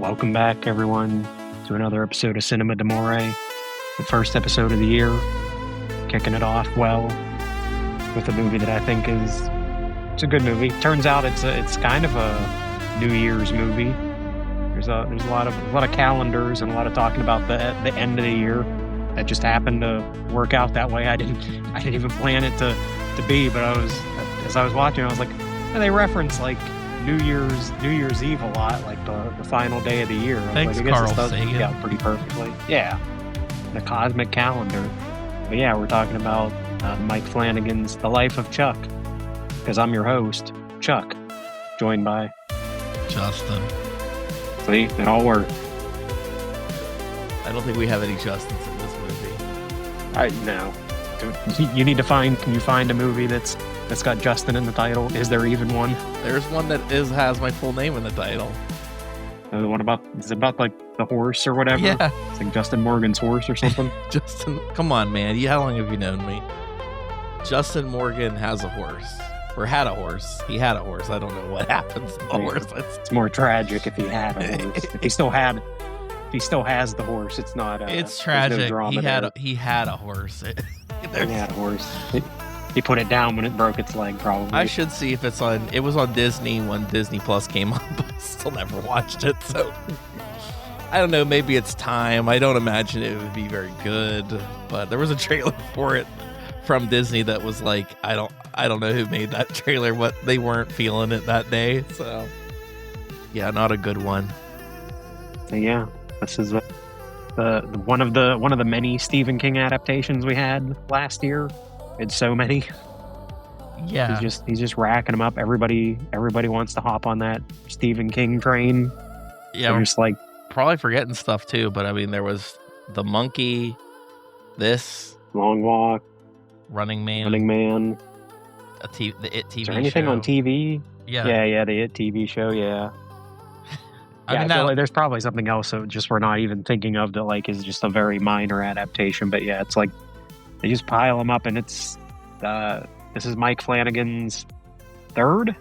Welcome back, everyone, to another episode of Cinema d'Amore, the first episode of the year, kicking it off well with a movie that I think it's a good movie. Turns out it's kind of a New Year's movie. There's a lot of calendars and a lot of talking about the end of the year that just happened to work out that way. I didn't even plan it to be, but as I was watching, I was like, they reference like New Year's Eve a lot, like the final day of the year. Thanks, I guess Carl this does Sagan. work out pretty perfectly. Yeah, the cosmic calendar. But yeah, we're talking about Mike Flanagan's The Life of Chuck, because I'm your host, Chuck, joined by Justin. See, it all worked. I don't think we have any Justins in this movie. No. You need to find. Can you find a movie that's got Justin in the title? Is there even one? There's one that has my full name in the title. The one is it about like the horse or whatever? Yeah. It's like Justin Morgan's horse or something. Justin, come on, man. How long have you known me? Justin Morgan has a horse. Or had a horse. He had a horse. I don't know what happens to the horse. It's more tragic if he had a horse. If he still has the horse, it's not. It's tragic. No drama he had a horse. He had a horse. He put it down when it broke its leg, probably. I should see if it's on. It was on Disney when Disney Plus came on, but I still never watched it. So I don't know. Maybe it's time. I don't imagine it would be very good. But there was a trailer for it from Disney that was like, I don't know who made that trailer, but they weren't feeling it that day. So yeah, not a good one. So yeah, this is one of the many Stephen King adaptations we had last year. It's so many. Yeah, he's just racking them up. Everybody wants to hop on that Stephen King train. Yeah, we're just like probably forgetting stuff too. But I mean, there was The Monkey, this Long Walk, Running Man, the It TV. Is there anything show on TV? Yeah, the It TV show. Yeah. I feel like there's probably something else that just we're not even thinking of that like is just a very minor adaptation. But yeah, it's like they just pile them up, and it's this is Mike Flanagan's third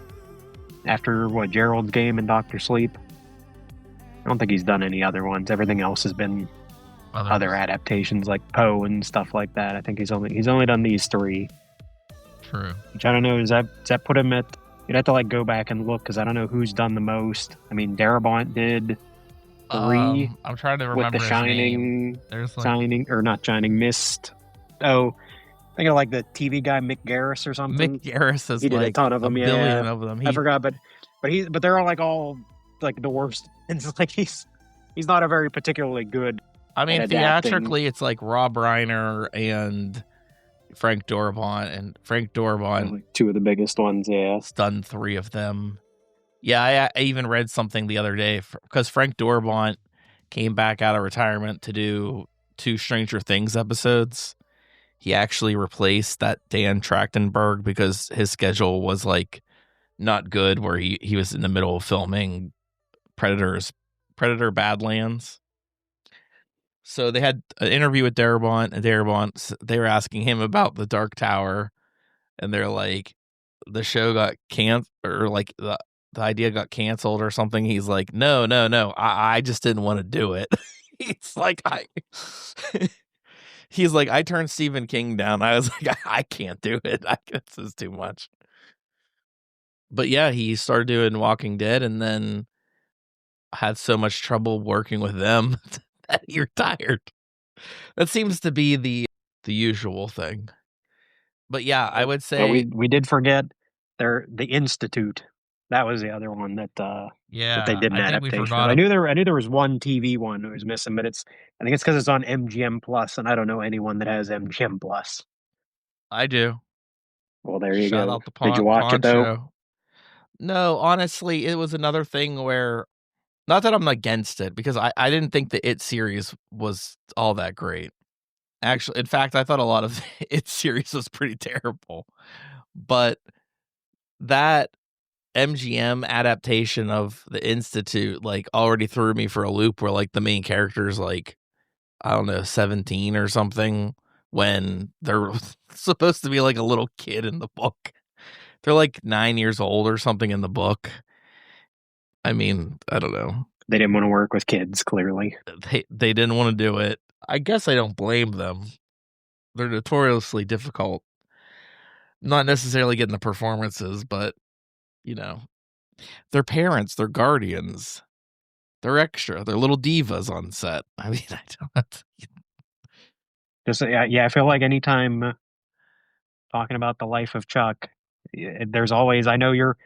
after Gerald's Game and Dr. Sleep. I don't think he's done any other ones. Everything else has been other adaptations like Poe and stuff like that. I think he's only done these three. True. Which I don't know. Does that put him at? You'd have to like go back and look because I don't know who's done the most. I mean, Darabont did 3. I'm trying to remember with The his Shining. name. There's like, Shining or not Shining, Mist. Oh, I think of like the TV guy Mick Garris or something. Mick Garris is he did like a ton of them. a billion of them. I forgot, but they're all like the worst. And it's like he's not a very particularly good. I mean, adapting. theatrically, it's like Rob Reiner and Frank Darabont, Like 2 of the biggest ones. Yeah, done 3 of them. Yeah, I even read something the other day because Frank Darabont came back out of retirement to do 2 Stranger Things episodes. He actually replaced that Dan Trachtenberg because his schedule was like not good, where he was in the middle of filming Predator Badlands. So they had an interview with Darabont, and they were asking him about the Dark Tower, and they're like, the show got canceled, or like the idea got canceled or something. He's like, no, I just didn't want to do it. He's like, I turned Stephen King down. I was like, I can't do it. This is too much. But yeah, he started doing Walking Dead, and then had so much trouble working with them that he retired. That seems to be the usual thing. But yeah, I would say we did forget the Institute. That was the other one that they did an adaptation. I knew there was one TV one that was missing, but I think it's because it's on MGM Plus, and I don't know anyone that has MGM Plus. I do. Well, there you Shout go. out the Did you watch it though? Show. No, honestly, it was another thing where, not that I'm against it, because I didn't think the It series was all that great. Actually, in fact, I thought a lot of the It series was pretty terrible. But that MGM adaptation of The Institute like already threw me for a loop, where like the main character's like, I don't know, 17 or something, when they're supposed to be like a little kid in the book. They're like 9 years old or something in the book. I mean, I don't know. They didn't want to work with kids, clearly. They didn't want to do it. I guess I don't blame them. They're notoriously difficult. Not necessarily getting the performances, but you know, they're parents, they're guardians, they're extra, they're little divas on set. I mean, I don't. Just yeah, I feel like anytime talking about the life of Chuck, there's always, I know you're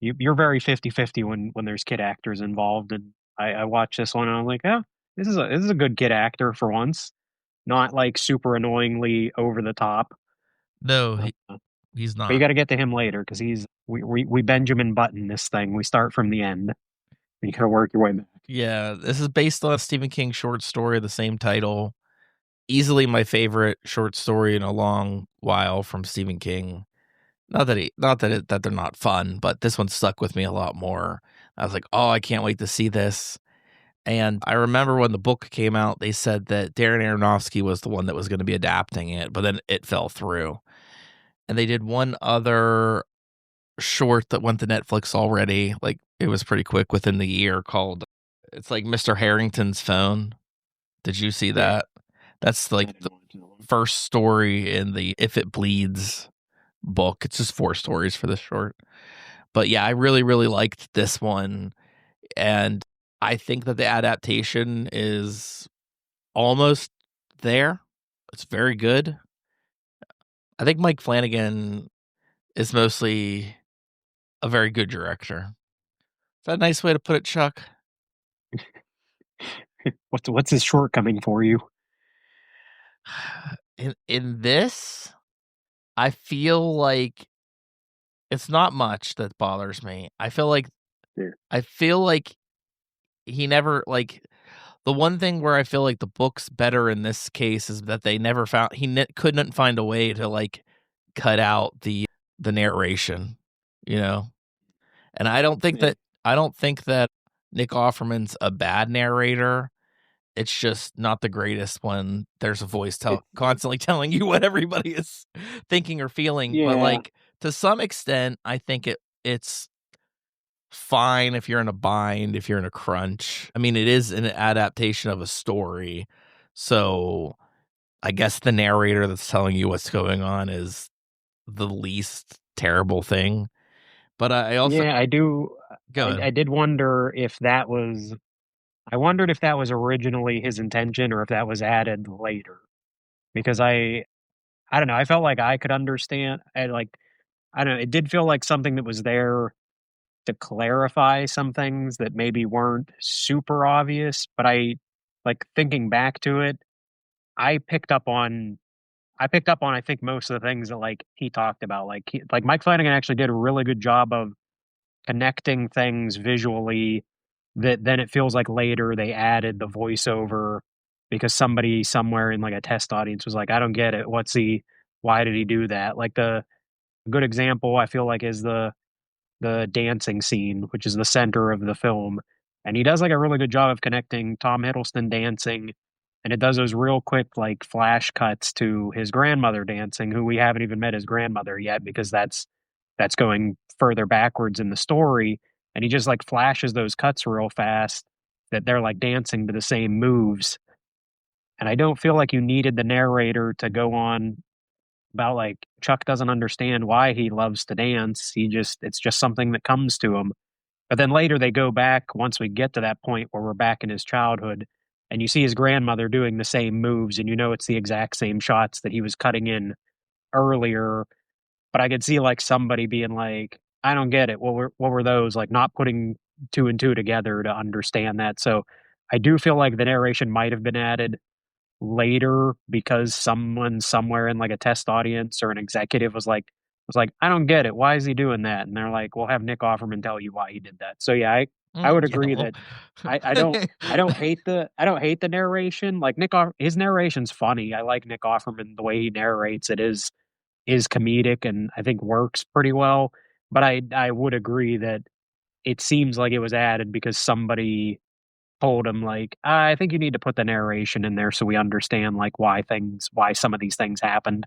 very 50-50 when there's kid actors involved, and I watched this one and I'm like, oh, this is a good kid actor for once, not like super annoyingly over the top. No, Uh, he's but you not. got to get to him later because we Benjamin Button this thing. We start from the end. And you got to work your way back. Yeah, this is based on a Stephen King short story of the same title. Easily my favorite short story in a long while from Stephen King. Not that they're not fun, but this one stuck with me a lot more. I was like, oh, I can't wait to see this. And I remember when the book came out, they said that Darren Aronofsky was the one that was going to be adapting it, but then it fell through. And they did one other short that went to Netflix already. Like it was pretty quick within the year called, it's like Mr. Harrington's Phone. Did you see Yeah, that? That's I like didn't the want to know. first story in the If It Bleeds book. It's just 4 stories for this short. But yeah, I really, really liked this one. And I think that the adaptation is almost there. It's very good. I think Mike Flanagan is mostly a very good director. Is that a nice way to put it, Chuck? What's his shortcoming for you? In this, I feel like it's not much that bothers me. Yeah. I feel like he never like the one thing where I feel like the book's better in this case is that they never found couldn't find a way to like cut out the narration, you know. And Yeah. I don't think that Nick Offerman's a bad narrator. It's just not the greatest when there's a voice constantly telling you what everybody is thinking or feeling. But Yeah. like to some extent, I think it's fine if you're in a bind, if you're in a crunch. I mean, it is an adaptation of a story. So I guess the narrator that's telling you what's going on is the least terrible thing. But I also Yeah, I do. go I ahead. did wonder if that was. I wondered if that was originally his intention or if that was added later. Because I don't know. I felt like I could understand. I don't know. It did feel like something that was there to clarify some things that maybe weren't super obvious. But like thinking back to it, I picked up on. I picked up on I think most of the things that like he talked about. Like Mike Flanagan actually did a really good job of connecting things visually that then it feels like later they added the voiceover because somebody somewhere in like a test audience was like, I don't get it. Why did he do that? Like the good example I feel like is the dancing scene, which is the center of the film. And he does like a really good job of connecting Tom Hiddleston dancing. And it does those real quick like flash cuts to his grandmother dancing, who we haven't even met his grandmother yet because that's going further backwards in the story. And he just like flashes those cuts real fast that they're like dancing to the same moves. And I don't feel like you needed the narrator to go on about like Chuck doesn't understand why he loves to dance. It's just something that comes to him. But then later they go back once we get to that point where we're back in his childhood and you see his grandmother doing the same moves and you know it's the exact same shots that he was cutting in earlier. But I could see like somebody being like, I don't get it. What were those? Like not putting two and two together to understand that. So I do feel like the narration might have been added later because someone somewhere in like a test audience or an executive was like, I don't get it. Why is he doing that? And they're like, we'll have Nick Offerman tell you why he did that. So yeah, I would Yeah, agree well, that I don't hate the narration. Like his narration's funny. I like Nick Offerman the way he narrates. It is comedic and I think works pretty well. But I would agree that it seems like it was added because somebody told him like, I think you need to put the narration in there so we understand like why some of these things happened.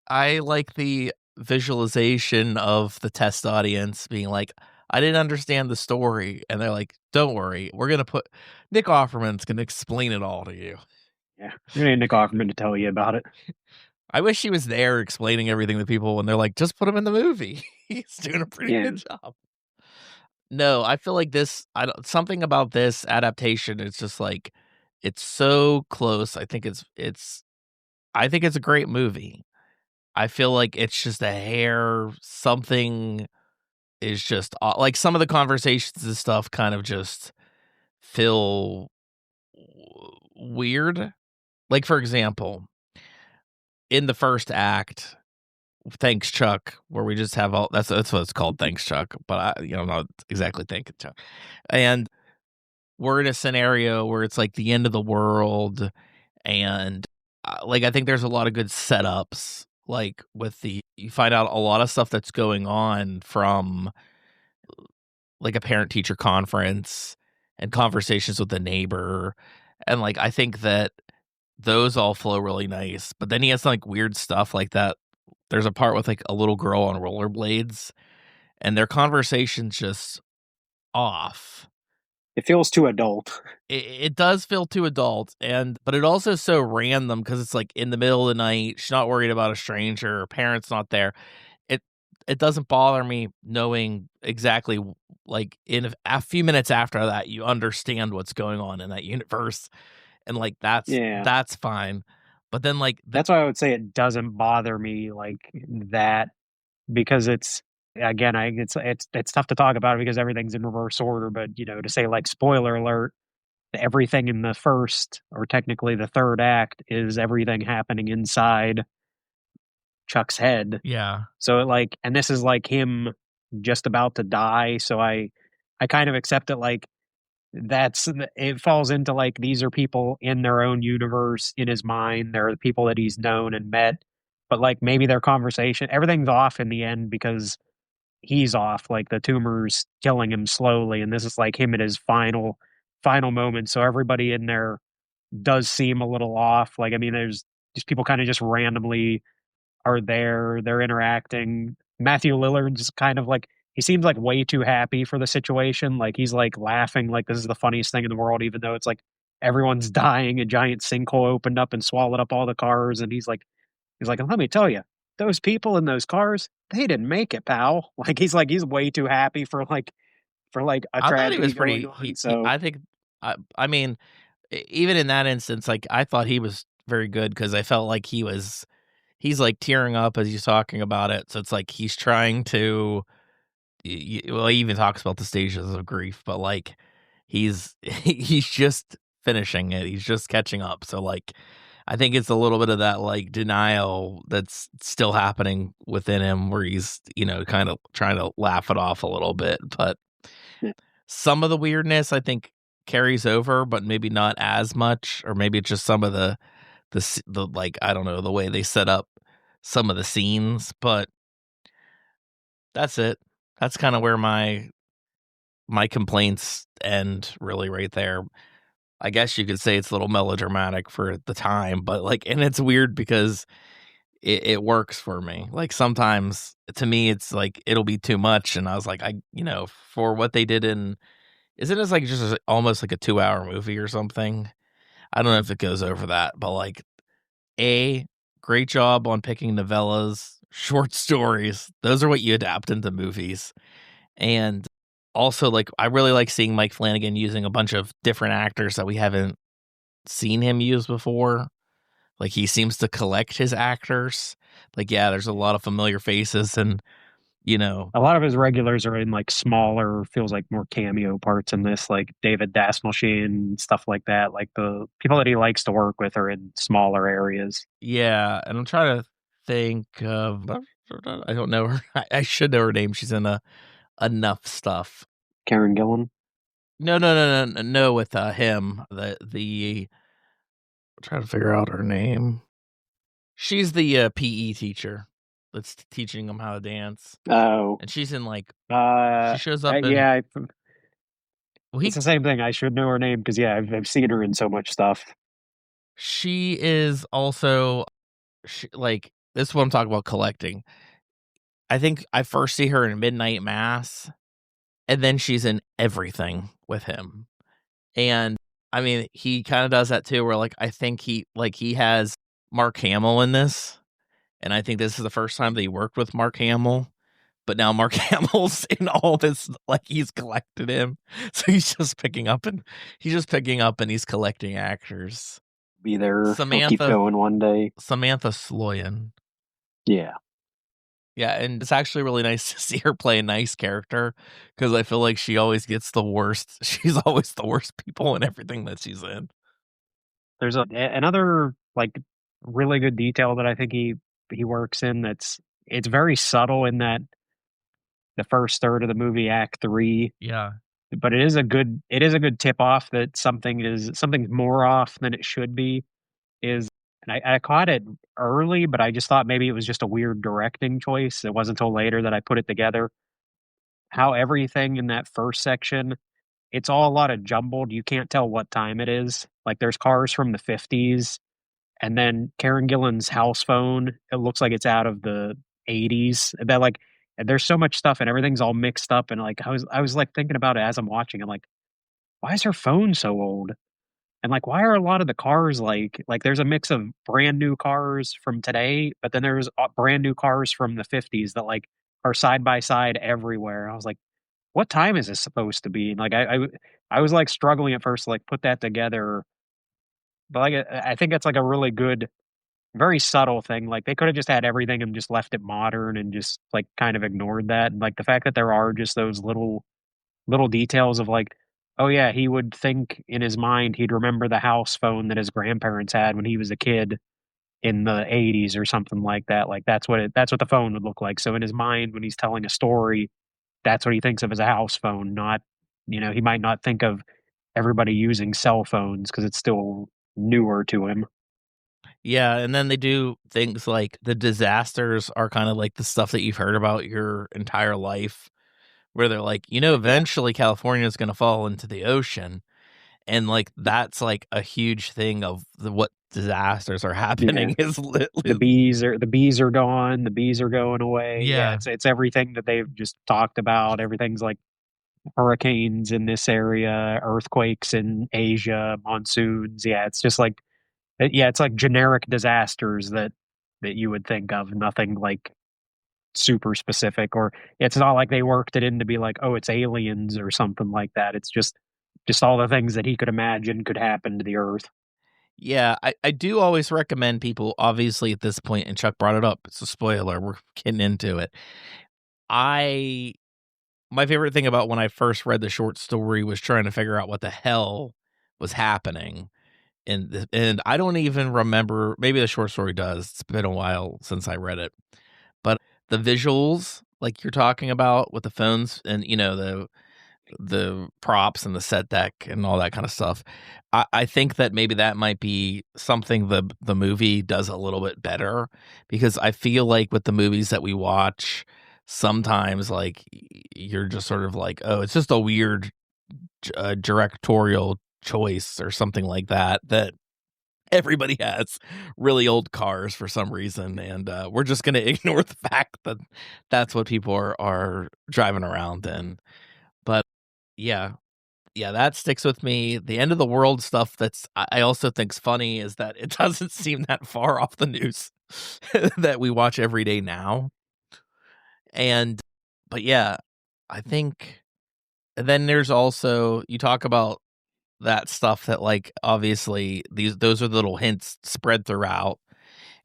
I like the visualization of the test audience being like, I didn't understand the story. And they're like, don't worry, we're going to put Nick Offerman's going to explain it all to you. Yeah, you're gonna need Nick Offerman to tell you about it. I wish he was there explaining everything to people when they're like, just put him in the movie. He's doing a pretty Yeah, good job. No, I feel like this, I don't, something about this adaptation, it's just like, it's so close. I think it's a great movie. I feel like it's just a hair, something is just like some of the conversations and stuff kind of just feel weird. Like, for example, in the first act, Thanks Chuck, where we just have all that's what it's called, Thanks Chuck, but I not exactly thank Chuck. And we're in a scenario where it's like the end of the world, and like I think there's a lot of good setups, like with the you find out a lot of stuff that's going on from like a parent teacher conference and conversations with the neighbor, and like I think that those all flow really nice. But then he has like weird stuff like that. There's a part with like a little girl on rollerblades, and their conversation's just off. it feels too adult. It does feel too adult, but it also is so random because it's like in the middle of the night. She's not worried about a stranger. Her parents not there. It it doesn't bother me knowing exactly like in a few minutes after that you understand what's going on in that universe, and like Yeah, that's fine. But then like that's why I would say it doesn't bother me like that, because it's again, it's tough to talk about it because everything's in reverse order. But to say like spoiler alert, everything in the first, or technically the third act, is everything happening inside Chuck's head. yeah, So and this is like him just about to die. So I kind of accept it like it falls into like these are people in their own universe in his mind. They're the people that he's known and met, but like maybe their conversation, everything's off in the end because he's off. Like the tumor's killing him slowly, and this is like him at his final moment. So everybody in there does seem a little off. Like I mean, there's these people kind of just randomly are there. They're interacting. Matthew Lillard's kind of like he seems like way too happy for the situation. Like he's like laughing like this is the funniest thing in the world, even though it's like everyone's dying. A giant sinkhole opened up and swallowed up all the cars, and he's like, let me tell you, those people in those cars, they didn't make it, pal. Like he's way too happy for a I thought he tragedy was going pretty. on. He So I think I mean even in that instance, like I thought he was very good because I felt like he's like tearing up as he's talking about it. So it's like he's trying to. Well, he even talks about the stages of grief, but like he's just finishing it. He's just catching up. So like I think it's a little bit of that like denial that's still happening within him where he's, kind of trying to laugh it off a little bit. But some of the weirdness I think carries over, but maybe not as much, or maybe it's just some of the like I don't know the way they set up some of the scenes. But that's it. That's kind of where my complaints end, really, right there. I guess you could say it's a little melodramatic for the time, but like, and it's weird because it works for me. Like sometimes to me, it's like it'll be too much, and I was like, for what they did isn't it like just almost like a 2-hour movie or something? I don't know if it goes over that, but like, great job on picking novellas, short stories. Those are what you adapt into movies, and also like I really like seeing Mike Flanagan using a bunch of different actors that we haven't seen him use before. Like he seems to collect his actors. Like yeah, there's a lot of familiar faces, and a lot of his regulars are in like smaller, feels like more cameo parts in this, like David Dasmalchian, stuff like that. Like the people that he likes to work with are in smaller areas. yeah. And I'm trying to think of. I don't know her. I should know her name. She's in enough stuff. Karen Gillan. No. With him, I'm trying to figure out her name. She's the PE teacher that's teaching them how to dance, Oh, and she's in like she uh, shows up in. yeah, Well, it's the same thing. I should know her name because yeah, I've seen her in so much stuff. she is also like this is what I'm talking about collecting. I think I first see her in Midnight Mass, and then she's in everything with him. And I mean, he kind of does that too, where like I think he has Mark Hamill in this, and I think this is the first time that he worked with Mark Hamill. But now Mark Hamill's in all this, like he's collected him, so he's just picking up and he's collecting actors. Be there. He'll keep Samantha going one day. Sloyan. Yeah. Yeah, and it's actually really nice to see her play a nice character because I feel like she always gets the worst. She's always the worst people in everything that she's in. There's another like really good detail that I think he works in it's very subtle in that the first third of the movie, Act 3, Yeah. but it is a good tip off that something's more off than it should be. Is and I caught it early, but I just thought maybe it was just a weird directing choice. It wasn't until later that I put it together. How everything in that first section, it's all a lot of jumbled. You can't tell what time it is. Like there's cars from the 50s, and then Karen Gillan's house phone, it looks like it's out of the 80s. That like and there's so much stuff and everything's all mixed up, and like I was like thinking about it as I'm watching. I'm like, why is her phone so old? And like why are a lot of the cars like there's a mix of brand new cars from today, but then there's brand new cars from the 50s that like are side by side everywhere. I was like, what time is this supposed to be? And like I was like struggling at first to like put that together, but like I think it's like a really good, very subtle thing. Like they could have just had everything and just left it modern and just like kind of ignored that. And like the fact that there are just those little details of like, oh yeah, he would think in his mind he'd remember the house phone that his grandparents had when he was a kid in the 80s or something like that. Like that's what the phone would look like. So in his mind when he's telling a story, that's what he thinks of as a house phone, not, he might not think of everybody using cell phones because it's still newer to him. Yeah, and then they do things like the disasters are kind of like the stuff that you've heard about your entire life, where they're like, Yeah. eventually California is going to fall into the ocean. And like that's like a huge thing of what disasters are Yeah. happening is The bees are gone, the bees are going away. Yeah, yeah. it's everything that they've just talked about. Everything's like hurricanes in this area, earthquakes in Asia, monsoons. Yeah, it's just like it's like generic disasters that you would think of, nothing like super specific, or it's not like they worked it in to be like, oh, it's aliens or something like that. It's just all the things that he could imagine could happen to the earth. Yeah, I do always recommend people, obviously at this point, and Chuck brought it up, it's a spoiler, we're getting into it. I My favorite thing about when I first read the short story was trying to figure out what the hell was happening. And I don't even remember, maybe the short story does. It's been a while since I read it. But the visuals like you're talking about with the phones and the props and the set deck and all that kind of stuff. I think that maybe that might be something the movie does a little bit better because I feel like with the movies that we watch, sometimes like you're just sort of like, oh, it's just a weird directorial choice or something like that everybody has really old cars for some reason, and we're just going to ignore the fact that that's what people are driving around in. But yeah, yeah, that sticks with me. The end of the world stuff that's I also think's funny is that it doesn't seem that far off the news that we watch every day now. And but yeah, I think and then there's also you talk about that stuff that like obviously those are the little hints spread throughout.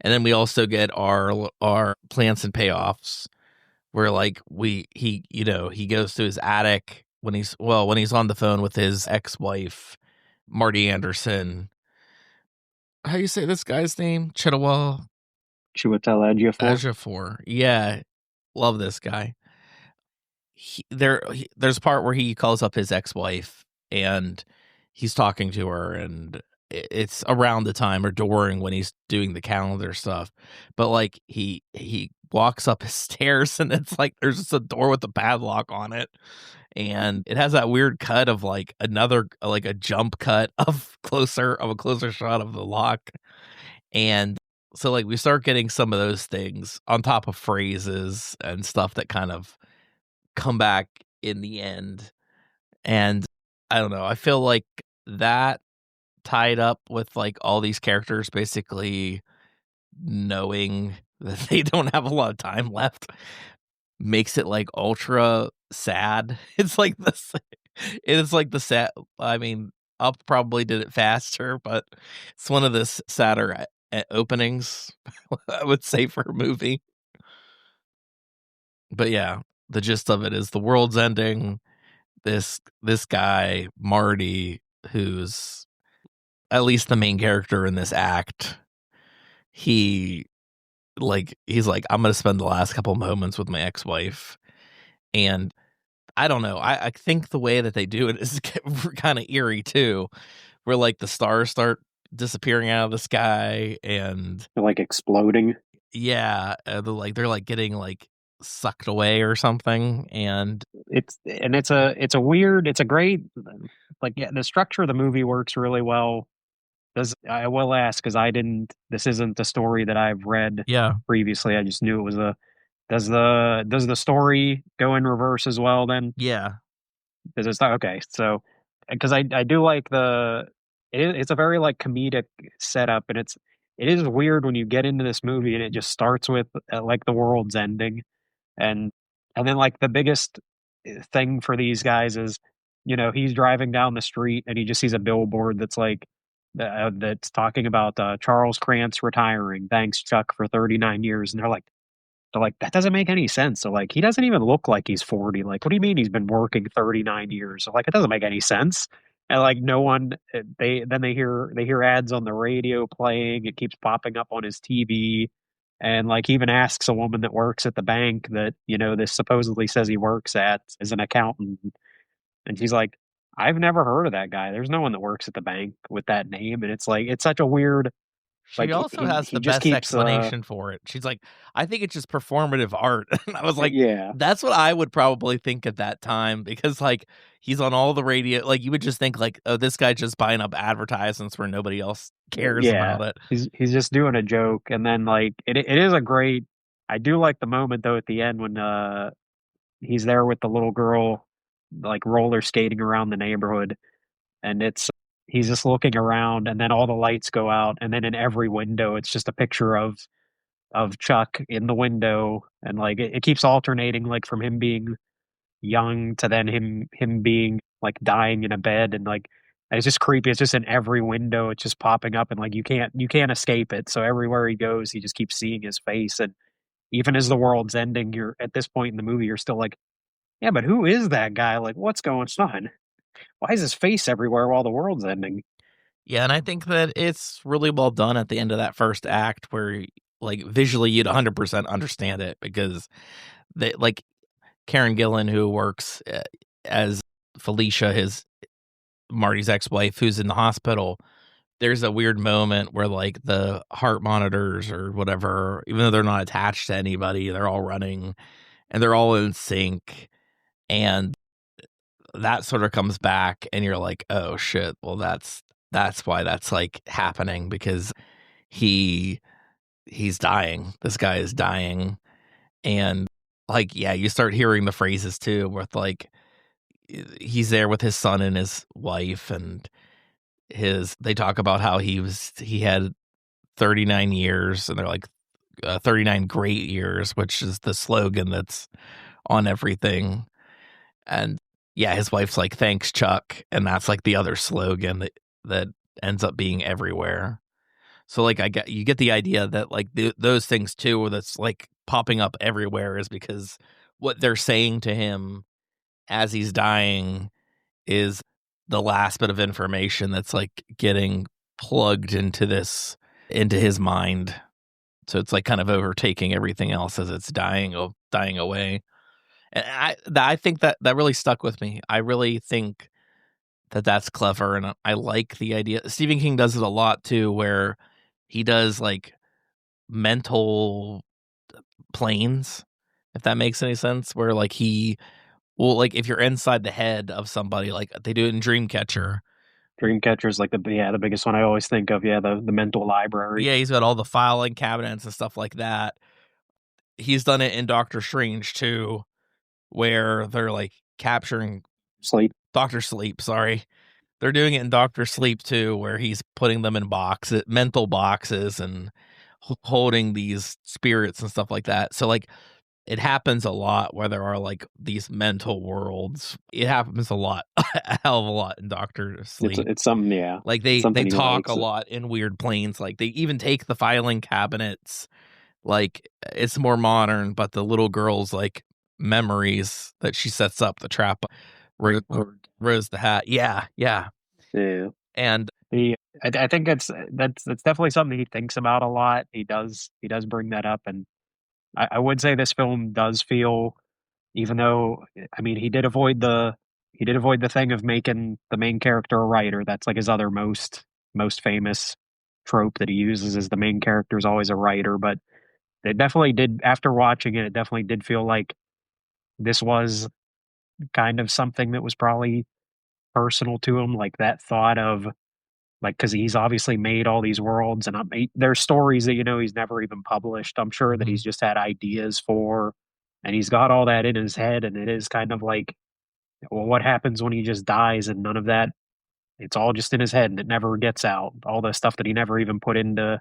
And then we also get our plants and payoffs where like he goes to his attic when he's on the phone with his ex-wife Marty Anderson. How do you say this guy's name? Chiwetel Chiwetel Ejiofor. Ejiofor. Yeah, love this guy. There's a part where he calls up his ex-wife and he's talking to her, and it's around the time or during when he's doing the calendar stuff. But like he walks up his stairs and it's like there's just a door with a padlock on it. And it has that weird cut of like another like a jump cut of a closer shot of the lock. And so like we start getting some of those things on top of phrases and stuff that kind of come back in the end. And I don't know, I feel like that tied up with like all these characters basically knowing that they don't have a lot of time left makes it like ultra sad. It's like the sad, I mean, Up probably did it faster, but it's one of the sadder openings I would say for a movie. But yeah, the gist of it is the world's ending. This guy, Marty, who's at least the main character in this act, he's like, I'm gonna spend the last couple moments with my ex-wife. And I don't know, I think the way that they do it is kind of eerie too, where like the stars start disappearing out of the sky, and They're like exploding. yeah, they're like getting like sucked away or something. And It's a weird, it's a great, like, yeah, the structure of the movie works really well. I will ask, because this isn't the story that I've read yeah, previously. I just knew it was does the story go in reverse as well then? yeah, Does it start? Okay, so because I do like it's a very like comedic setup, and it is weird when you get into this movie and it just starts with like the world's ending, and then like the biggest thing for these guys is, he's driving down the street and he just sees a billboard that's like that's talking about Charles Krantz retiring. Thanks, Chuck, for 39 years. And they're like, that doesn't make any sense. So like, he doesn't even look like he's 40. Like, what do you mean he's been working 39 years? So like, it doesn't make any sense. And like, no one, they hear ads on the radio playing. It keeps popping up on his TV. And like, he even asks a woman that works at the bank that, this supposedly says he works at, as an accountant. And she's like, I've never heard of that guy. There's no one that works at the bank with that name. And it's like, it's such a weird, she like, also has he the just best keeps, explanation for it. She's like, I think it's just performative art. And I was like, yeah. that's what I would probably think at that time, because like he's on all the radio. Like you would just think like, oh, this guy just buying up advertisements where nobody else cares Yeah, about it. he's just doing a joke, and then like it is a great. I do like the moment though at the end when he's there with the little girl, like roller skating around the neighborhood, and he's just looking around, and then all the lights go out, and then in every window it's just a picture of Chuck in the window, and like it keeps alternating, like from him being young to then him being like dying in a bed, and like, and it's just creepy. It's just in every window. It's just popping up, and like you can't escape it. So everywhere he goes, he just keeps seeing his face. And even as the world's ending, you're at this point in the movie, you're still like, yeah, but who is that guy? Like, what's going on? Why is his face everywhere while the world's ending? Yeah, and I think that it's really well done at the end of that first act, where like visually you'd 100% understand it, because they like Karen Gillan, who works as Felicia, his Marty's ex-wife, who's in the hospital. There's a weird moment where like the heart monitors or whatever, even though they're not attached to anybody, they're all running and they're all in sync. And that sort of comes back and you're like, oh shit, well that's why that's like happening, because he he's dying. This guy is dying. And like, yeah, you start hearing the phrases too, with like he's there with his son and his wife, and they talk about how he had 39 years, and they're like 39 great years, which is the slogan that's on everything. And yeah, his wife's like, thanks, Chuck. And that's like the other slogan that ends up being everywhere. So like you get the idea that like those things too, that's like popping up everywhere, is because what they're saying to him as he's dying is the last bit of information that's like getting plugged into his mind. So it's like kind of overtaking everything else as it's dying away. And I think that really stuck with me. I really think that that's clever, and I like the idea. Stephen King does it a lot too, where he does like mental planes, if that makes any sense, where like he well, like if you're inside the head of somebody, like they do it in Dreamcatcher. Dreamcatcher's like the biggest one I always think of. Yeah, the mental library. Yeah, he's got all the filing cabinets and stuff like that. He's done it in Doctor Strange too, where they're like capturing Sleep. Dr. Sleep, sorry. They're doing it in Dr. Sleep too, where he's putting them in mental boxes and holding these spirits and stuff like that. So like it happens a lot where there are like these mental worlds. It happens a lot, a hell of a lot in Dr. Sleep. It's something, yeah. Like It's they something he talk a likes. lot in weird planes. Like they even take the filing cabinets. Like it's more modern, but the little girl's like memories that she sets up the trap. Rose the Hat. Yeah, yeah. Yeah. And I think that's definitely something he thinks about a lot. He does bring that up, and I would say this film does feel, even though I mean he did avoid the thing of making the main character a writer. That's like his other most famous trope that he uses, is the main character is always a writer. But it definitely did, after watching it, it definitely did feel like this was kind of something that was probably personal to him, like that thought of, like, because he's obviously made all these worlds, and there's stories that he's never even published. I'm sure that he's just had ideas for, and he's got all that in his head, and it is kind of like, well, what happens when he just dies and none of that? It's all just in his head and it never gets out. All the stuff that he never even put into,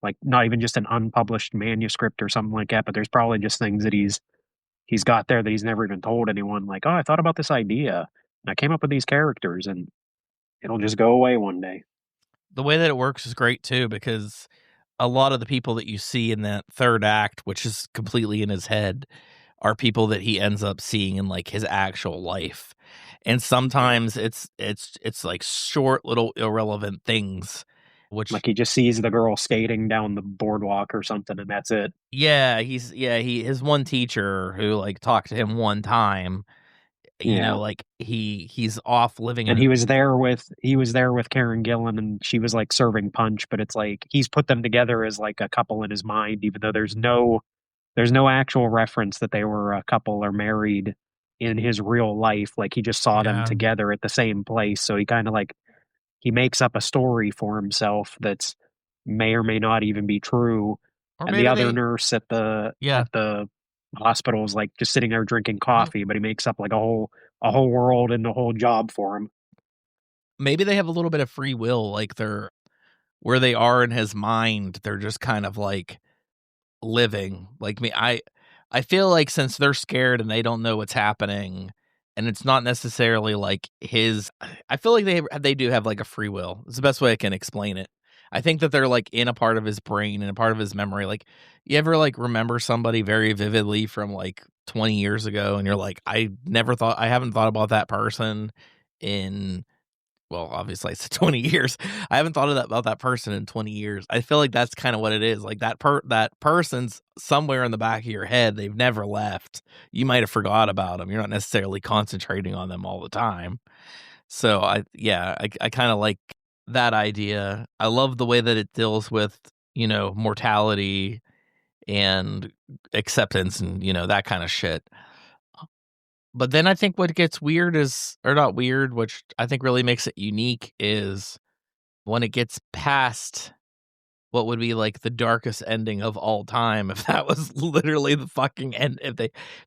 like, not even just an unpublished manuscript or something like that, but there's probably just things that he's got there that he's never even told anyone. Like, oh, I thought about this idea and I came up with these characters, and it'll just go away one day. the way that it works is great too, because a lot of the people that you see in that third act, which is completely in his head, are people that he ends up seeing in like his actual life. And sometimes it's like short little irrelevant things, which Like he just sees the girl skating down the boardwalk or something, and that's it. his one teacher who like talked to him one time, Yeah. like he's off living And in. he was there with Karen Gillan, and she was like serving punch, but it's like he's put them together as like a couple in his mind, even though there's no actual reference that they were a couple or married in his real life. Like he just saw them Yeah. together at the same place. So he kind of like, he makes up a story for himself that's may or may not even be true. Or And the maybe other they nurse at yeah. the hospital is like just sitting there drinking coffee, but he makes up like a whole world and a whole job for him. Maybe they have a little bit of free will, like they're where they are in his mind, they're just kind of like living. Like me, I feel like since they're scared and they don't know what's happening, and it's not necessarily like his. I feel like they do have like a free will. It's the best way I can explain it. I think that they're like in a part of his brain and a part of his memory. Like you ever like remember somebody very vividly from like 20 years ago, and you're like, I haven't thought about that person in, well, obviously it's 20 years. I haven't thought of that about that person in 20 years. I feel like that's kind of what it is. Like that person's somewhere in the back of your head. They've never left. You might have forgot about them. You're not necessarily concentrating on them all the time. So I kind of like that idea. I love the way that it deals with, mortality and acceptance and, that kind of shit. But then I think what gets weird is, or not weird, which I think really makes it unique, is when it gets past what would be like the darkest ending of all time. If that was literally the fucking end, if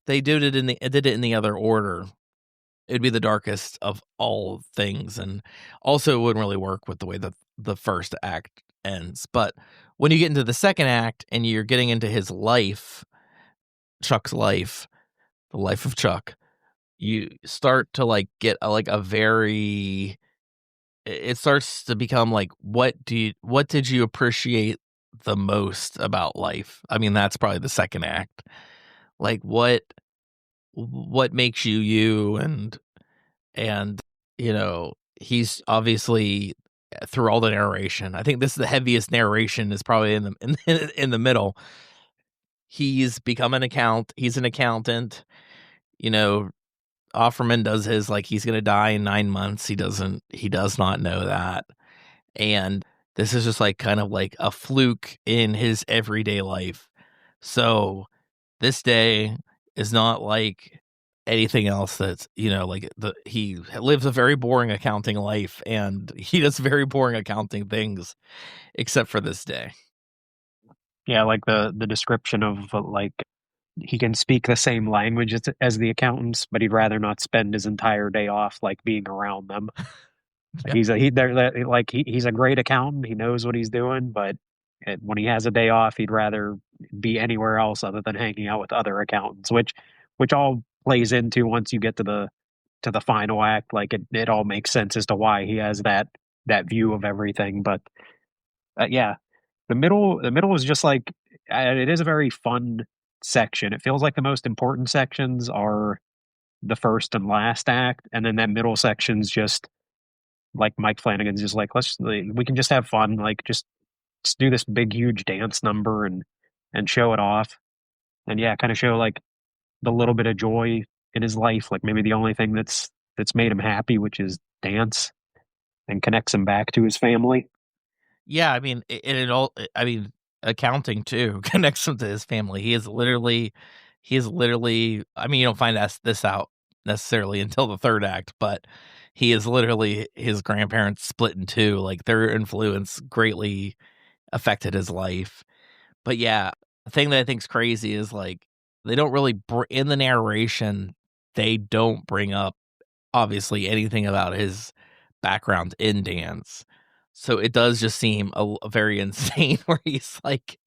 they did it in the other order, it'd be the darkest of all things. And also it wouldn't really work with the way that the first act ends. But when you get into the second act and you're getting into his life, Chuck's life, the life of Chuck, you start to like get a very, it starts to become like, what did you appreciate the most about life? I mean, that's probably the second act. Like what makes you you, and he's obviously, through all the narration, I think this is the heaviest narration, is probably in the in the middle. He's an accountant, you know Offerman does his, like, he's gonna die in 9 months. He does not know that. And this is just like kind of like a fluke in his everyday life. So this day is not like anything else that's, like he lives a very boring accounting life and he does very boring accounting things except for this day. Yeah, like the description of like he can speak the same language as the accountants, but he'd rather not spend his entire day off like being around them. Yeah. He's a great accountant. He knows what he's doing, but when he has a day off, he'd rather be anywhere else other than hanging out with other accountants, which all plays into once you get to the final act. Like it all makes sense as to why he has that view of everything. But yeah, the middle is just like it is a very fun section. It feels like the most important sections are the first and last act, and then that middle section's just like Mike Flanagan's just like we can just have fun, like just do this big huge dance number and show it off, and yeah, kind of show like the little bit of joy in his life, like maybe the only thing that's made him happy, which is dance, and connects him back to his family. Yeah, I mean, it all. I mean, accounting too connects him to his family. He is literally. I mean, you don't find this out necessarily until the third act, but he is literally his grandparents split in two. Like their influence greatly affected his life. But yeah, the thing that I think's crazy is like they don't really in the narration. They don't bring up obviously anything about his background in dance. So it does just seem a very insane where he's like,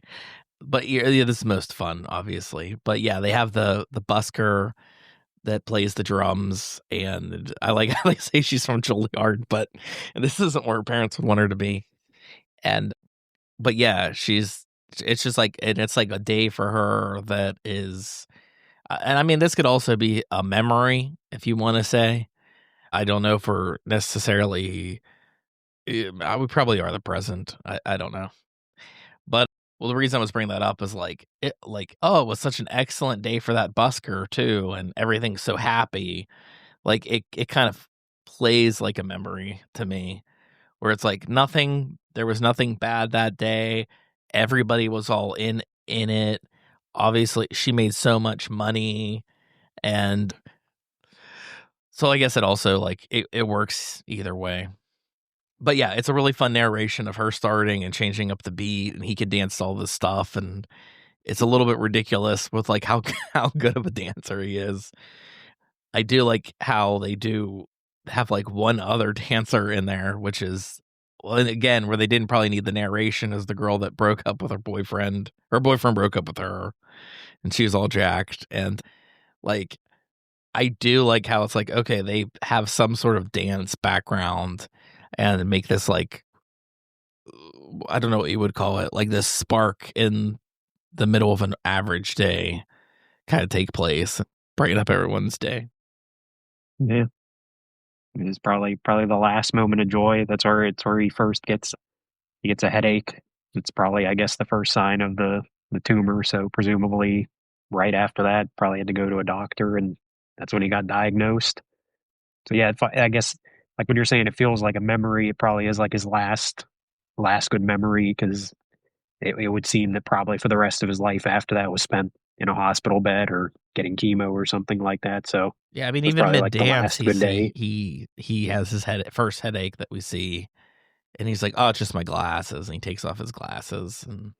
but yeah, this is most fun, obviously. But yeah, they have the busker that plays the drums, and I like how they say she's from Juilliard, but this isn't where her parents would want her to be. And but yeah, it's just like, and it's like a day for her that is, and I mean, this could also be a memory if you want to say. I don't know if we're necessarily, we probably are the present. I don't know. But well, the reason I was bringing that up is oh, it was such an excellent day for that busker too, and everything's so happy. Like it kind of plays like a memory to me, where it's like there was nothing bad that day. Everybody was all in it. Obviously, she made so much money, and so I guess it also like it works either way. But yeah, it's a really fun narration of her starting and changing up the beat, and he could dance all this stuff, and it's a little bit ridiculous with like how how good of a dancer he is. I do like how they do have like one other dancer in there, which is, well, and again, where they didn't probably need the narration, is the girl that broke up with her boyfriend. Her boyfriend broke up with her, and she was all jacked. And like, I do like how it's like, okay, they have some sort of dance background and make this like, I don't know what you would call it, like this spark in the middle of an average day kind of take place, brighten up everyone's day. Yeah, it is probably the last moment of joy. That's where he gets a headache. It's probably, I guess, the first sign of the tumor. So presumably, right after that, probably had to go to a doctor, and that's when he got diagnosed. So yeah, I guess like when you're saying it feels like a memory, it probably is like his last good memory, because it would seem that probably for the rest of his life after that was spent in a hospital bed or getting chemo or something like that. So Yeah, I mean, it's even probably mid like the dance, last good day. he has his first headache that we see, and he's like, "Oh, it's just my glasses," and he takes off his glasses, and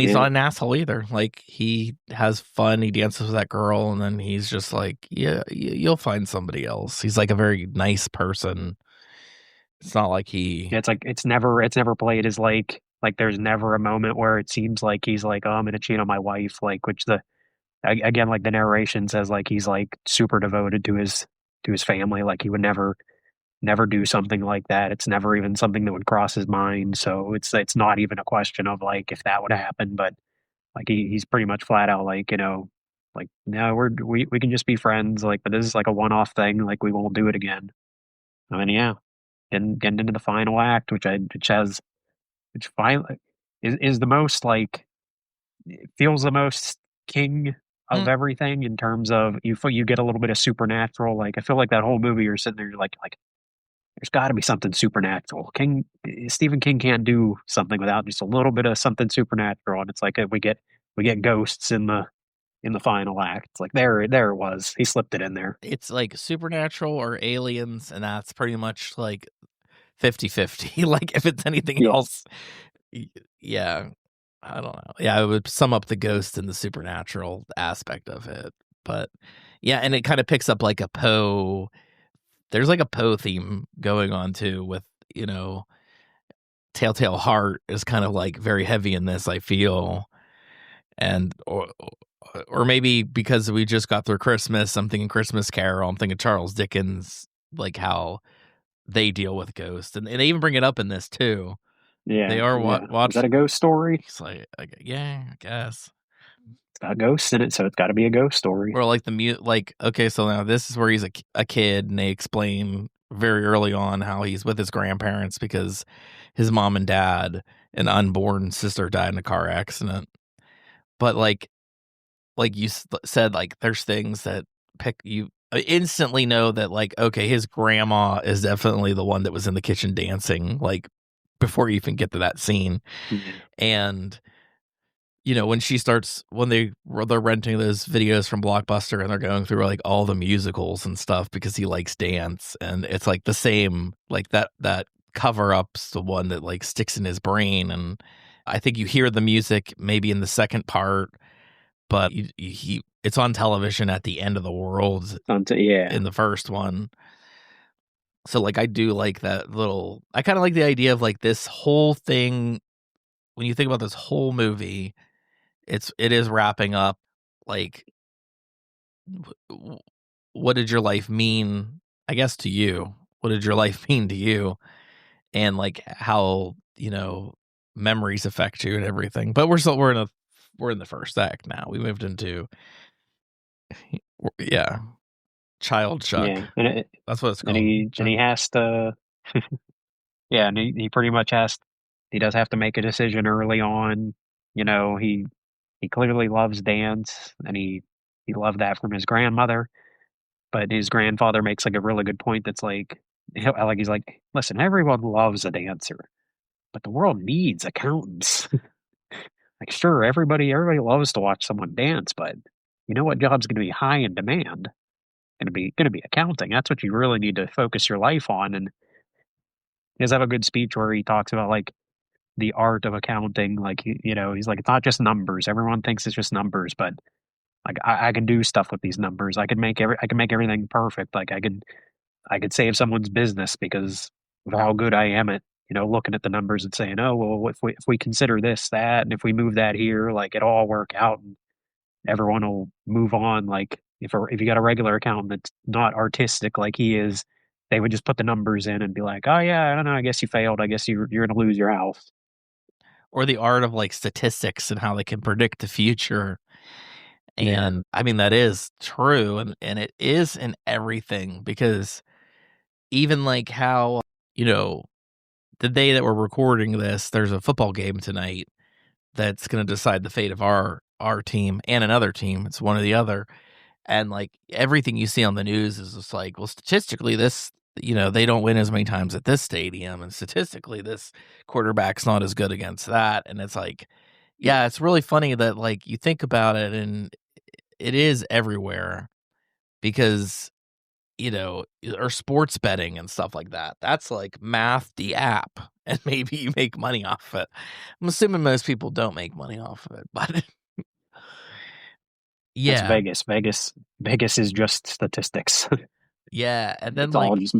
he's Yeah, not an asshole either. Like he has fun, he dances with that girl, and then he's just like, "Yeah, you'll find somebody else." He's like a very nice person. It's not like he, yeah, it's like it's never played as like there's never a moment where it seems like he's like, oh, I'm gonna cheat on my wife, like, which again, like the narration says, like he's like super devoted to his family, like he would never do something like that. It's never even something that would cross his mind. So it's not even a question of like if that would happen, but like he's pretty much flat out like, like, no, we can just be friends, like, but this is like a one-off thing, like we won't do it again. I mean, yeah, getting into the final act, which finally is the most like, it feels the most king of mm, everything in terms of you get a little bit of supernatural. Like I feel like that whole movie you're sitting there, you're like there's got to be something supernatural. Stephen King can't do something without just a little bit of something supernatural, and it's like we get ghosts in the final act. It's like there it was. He slipped it in there. it's like supernatural or aliens, and that's pretty much like 50-50. Like if it's anything Yeah, else, yeah. I don't know. Yeah, it would sum up the ghost and the supernatural aspect of it. But yeah, and it kind of picks up like a Poe. There's like a Poe theme going on too with, you know, Telltale Heart is kind of like very heavy in this, I feel. And or maybe because we just got through Christmas, I'm thinking Christmas Carol, I'm thinking Charles Dickens, like how they deal with ghosts. And they even bring it up in this too. They Yeah, are yeah. Is that watch. a ghost story? He's like, yeah, I guess. It's got ghosts in it, so it's got to be a ghost story. Or like like, okay, so now this is where he's a kid, and they explain very early on how he's with his grandparents because his mom and dad, an unborn sister, died in a car accident. But like you said, like there's things that you instantly know that, like, okay, his grandma is definitely the one that was in the kitchen dancing, like before you even get to that scene. Yeah. And you know, when they're renting those videos from Blockbuster and they're going through like all the musicals and stuff because he likes dance, and it's like the same, like that cover up's the one that like sticks in his brain. And I think you hear the music maybe in the second part, but it's on television at the end of the world Yeah. in the first one. So like I do like that little, I kind of like the idea of like this whole thing when you think about this whole movie, it is wrapping up like what did your life mean, I guess, to you? What did your life mean to you? And like how, you know, memories affect you and everything. But we're in the first act now. We moved into yeah, child Chuck. Yeah, That's what it's and called. he has to. Yeah, and he pretty much has. He does have to make a decision early on. You know, he clearly loves dance, and he loved that from his grandmother. But his grandfather makes like a really good point. That's like, he's like, listen, everyone loves a dancer, but the world needs accountants. Like, sure, everybody loves to watch someone dance, but you know what job's going to be high in demand? Going to be accounting. That's what you really need to focus your life on. And he does have a good speech where he talks about like the art of accounting. Like, he's like, it's not just numbers. Everyone thinks it's just numbers, but like I can do stuff with these numbers. I can make everything perfect. Like I could save someone's business because of how good I am at, looking at the numbers and saying, oh, well, if we consider this, that, and if we move that here, like it'll all work out and everyone will move on. Like if you got a regular accountant that's not artistic like he is, they would just put the numbers in and be like, oh yeah, I don't know, I guess you failed. I guess you're going to lose your house. Or the art of like statistics and how they can predict the future. Yeah. And I mean, that is true. And it is in everything because even like how, you know, the day that we're recording this, there's a football game tonight that's going to decide the fate of our team and another team. It's one or the other. And like everything you see on the news is just like, well, statistically, this, you know, they don't win as many times at this stadium. And statistically, this quarterback's not as good against that. And it's like, yeah, it's really funny that like you think about it and it is everywhere because, you know, or sports betting and stuff like that. That's like Math the app. And maybe you make money off of it. I'm assuming most people don't make money off of it, but That's yeah. Vegas is just statistics. Yeah. And then It's all like just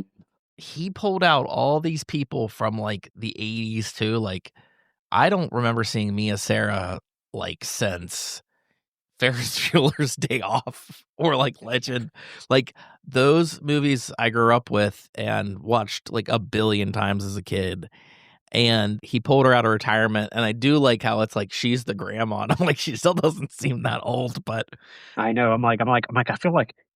he pulled out all these people from like the 80s too. Like I don't remember seeing Mia Sara like since Ferris Bueller's Day Off or like Legend. Like those movies I grew up with and watched like a billion times as a kid. And he pulled her out of retirement. And I do like how it's like she's the grandma. And I'm like, she still doesn't seem that old, but I know. I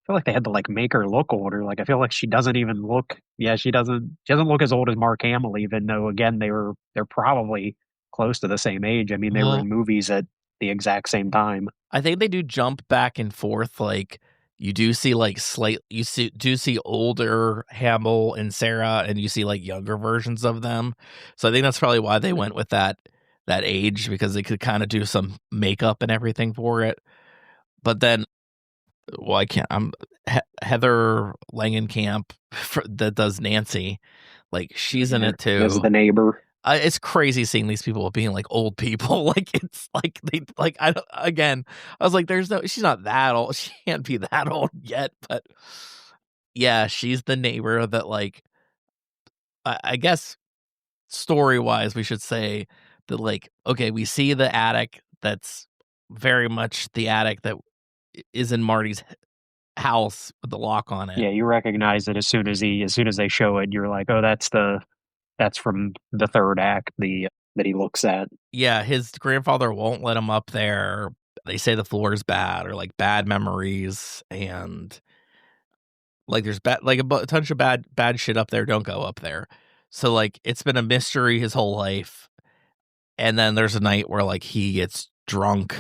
feel like they had to like make her look older. Like I feel like she doesn't even look. Yeah, she doesn't look as old as Mark Hamill. Even though again they're probably close to the same age. I mean, they were well, in movies at the exact same time. I think they do jump back and forth. Like you do see like do see older Hamill and Sarah, and you see like younger versions of them. So I think that's probably why they went with that age because they could kind of do some makeup and everything for it. But then, well, I can't. Heather Langenkamp that does Nancy. Like she's in Yeah, it as too. the neighbor. It's crazy seeing these people being like old people. Like it's like they like I don't, again. I was like, there's no. She's not that old. She can't be that old yet. But yeah, she's the neighbor that like I guess story wise we should say that like okay we see the attic that's very much the attic that is in Marty's house with the lock on it. Yeah, you recognize it as soon as they show it. You're like, oh, that's from the third act. The that he looks at. Yeah, his grandfather won't let him up there. They say the floor is bad or like bad memories and like there's bad like a bunch of bad shit up there. Don't go up there. So like it's been a mystery his whole life. And then there's a night where like he gets drunk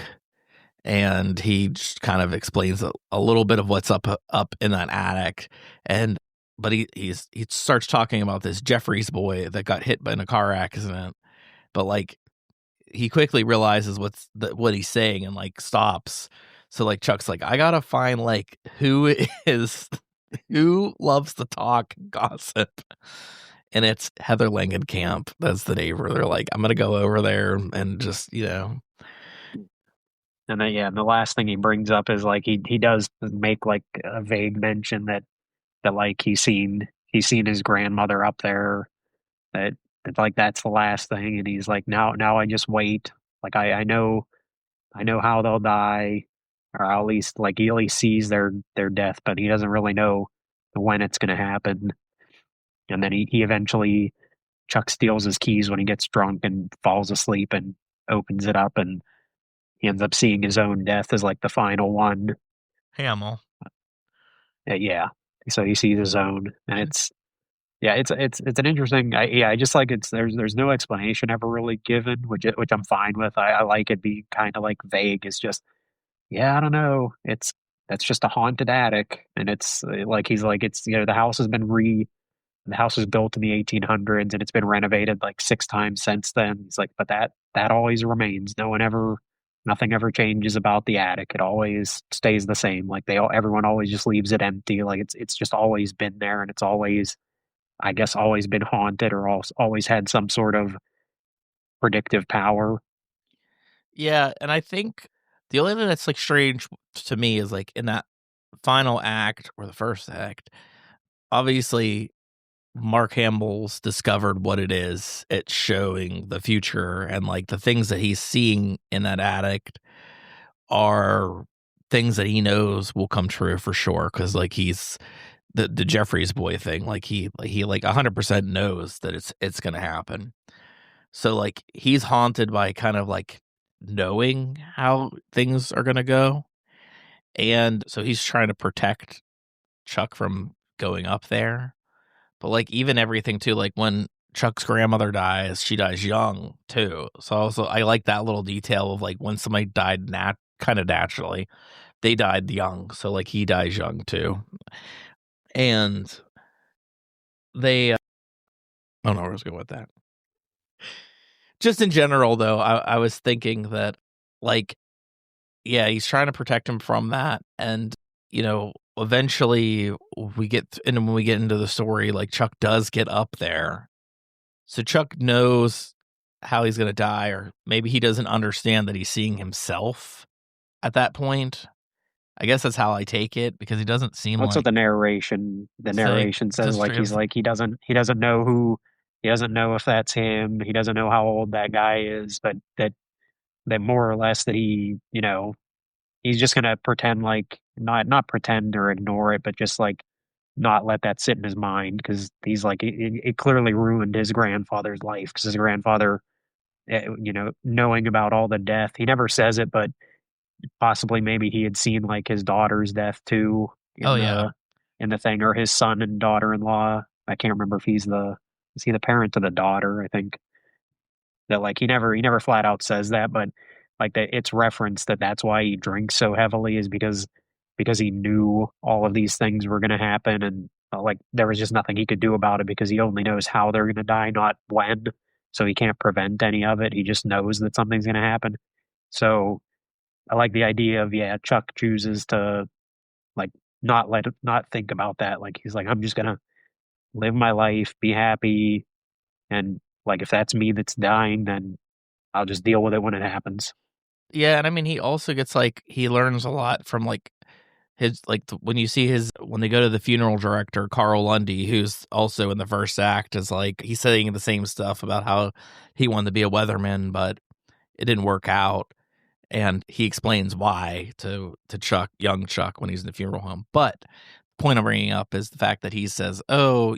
and he just kind of explains a little bit of what's up in that attic. And but he starts talking about this Jeffries boy that got hit in a car accident. But like he quickly realizes what he's saying and like stops. So like Chuck's like, I gotta find like who loves to talk gossip. And it's Heather Langenkamp. That's the neighbor. They're like, I'm gonna go over there and just, And then yeah, the last thing he brings up is like he does make like a vague mention that like he's seen his grandmother up there. That like that's the last thing, and he's like now I just wait. Like I know how they'll die, or at least like he at least sees their death, but he doesn't really know when it's going to happen. And then he eventually Chuck steals his keys when he gets drunk and falls asleep and opens it up, and he ends up seeing his own death as like the final one. Hamill. Yeah, so he sees his own, and it's yeah, it's an interesting. I just like it's there's no explanation ever really given, which I'm fine with. I like it being kind of like vague. It's just yeah, I don't know. It's that's just a haunted attic, and it's like he's like it's the house has been the house was built in the 1800s and it's been renovated like 6 times since then. He's like, but that always remains. Nothing ever changes about the attic. It always stays the same. Like everyone always just leaves it empty. Like it's just always been there, and it's always, I guess, always been haunted or always had some sort of predictive power. Yeah, and I think the only thing that's like strange to me is like in that final act or the first act, obviously Mark Hamill's discovered what it is. It's showing the future and like the things that he's seeing in that attic are things that he knows will come true for sure. Cause like he's the Jeffries boy thing, like he like 100% knows that it's gonna happen. So like he's haunted by kind of like knowing how things are gonna go. And so he's trying to protect Chuck from going up there. But like even everything too, like when Chuck's grandmother dies, she dies young too. So also I like that little detail of like when somebody died kind of naturally, they died young. So like he dies young too. And they I don't know where I was going with that. Just in general though, I was thinking that like yeah, he's trying to protect him from that. And eventually and when we get into the story, like Chuck does get up there. So Chuck knows how he's going to die, or maybe he doesn't understand that he's seeing himself at that point. I guess that's how I take it, because he doesn't seem What's like what the saying narration says, just like he's like he doesn't know he doesn't know if that's him. He doesn't know how old that guy is, but that more or less that he's just gonna pretend like not pretend or ignore it, but just like not let that sit in his mind, because he's like it clearly ruined his grandfather's life, because his grandfather, knowing about all the death, he never says it, but possibly maybe he had seen like his daughter's death too oh yeah. in the thing, or his son and daughter-in-law. I can't remember if is he the parent to the daughter. I think that like he never flat out says that, but like that it's referenced that that's why he drinks so heavily, is because he knew all of these things were going to happen, and like there was just nothing he could do about it, because he only knows how they're going to die, not when. So he can't prevent any of it. He just knows that something's going to happen. So I like the idea of yeah, Chuck chooses to like not think about that. Like he's like, I'm just gonna live my life, be happy, and Like if that's me that's dying, then I'll just deal with it when it happens. Yeah, and I mean, he also gets like he learns a lot from like his like when you see his when they go to the funeral director Carl Lundy, who's also in the first act, is like he's saying the same stuff about how he wanted to be a weatherman, but it didn't work out, and he explains why to Chuck, young Chuck, when he's in the funeral home. But the point I'm bringing up is the fact that he says, "Oh,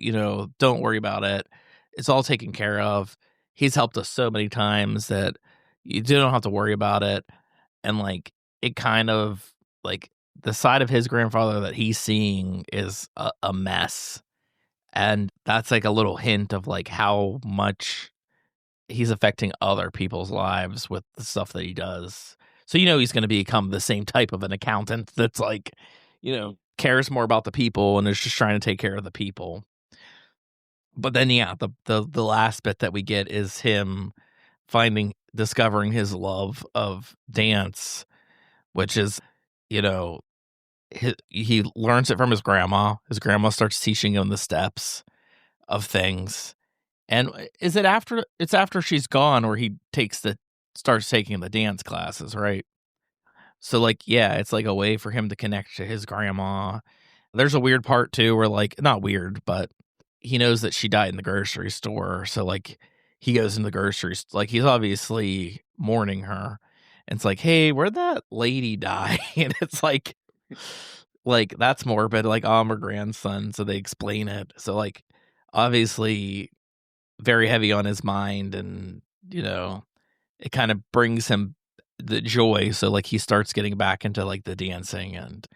don't worry about it. It's all taken care of. He's helped us so many times that you don't have to worry about it." And like it kind of like the side of his grandfather that he's seeing is a mess, and that's like a little hint of like how much he's affecting other people's lives with the stuff that he does. So he's going to become the same type of an accountant that's like, cares more about the people and is just trying to take care of the people. But then yeah, the last bit that we get is him discovering his love of dance, which is, you know, he learns it from his grandma. His grandma starts teaching him the steps of things. And is it after it's after she's gone where he starts taking the dance classes, right? So like, yeah, it's like a way for him to connect to his grandma. There's a weird part too where like not weird, but he knows that she died in the grocery store. So like he goes in the grocery like he's obviously mourning her. And it's like, hey, where'd that lady die? And it's like that's morbid, like, oh, I'm her grandson. So they explain it. So like obviously very heavy on his mind, and it kind of brings him the joy, so like he starts getting back into like the dancing, and